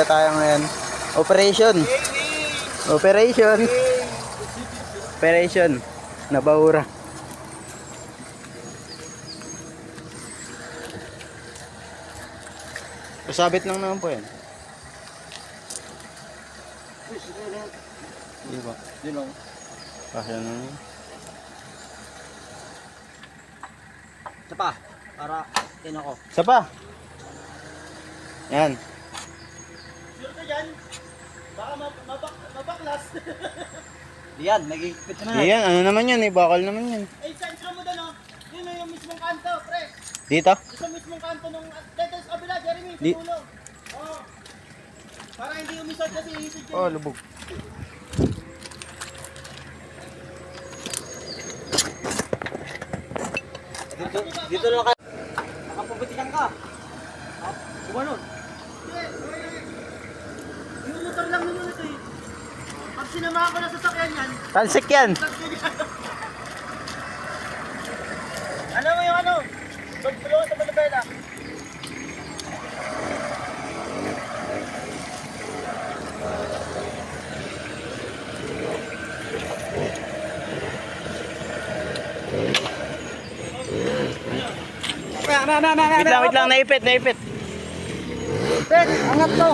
Maynila tayo ngayon. Operation. Operation. Operation. Nabaura. Pasabit lang naman po yan. Hindi ba? Yun lang. Kasya na yun. Isa pa, para tino ko. Isa pa. Yan. Sure ka dyan? Baka mabaklas. Yan, nagigipit na na. Yan, ano naman yan eh. Bakal naman yan. Eh, sensor mo doon, oh. Yun na yung mismong kanto, pre. Dito? Ito mismong kanto nung... Dito sa kabila, Jeremy, Di- sa ulo. Oh. Para hindi umisot kasi iisip yun. Oh, lubog. Dito lang ka. Nakapabutikan ka. Gumanon. Yung motor lang nyo ito eh. Pag sinamahan ko na sa sakyan yan, Talsik yan. ano mo yung ano? Pagpulungan sa malabela. Wait lang, naipit. Ben, angat to.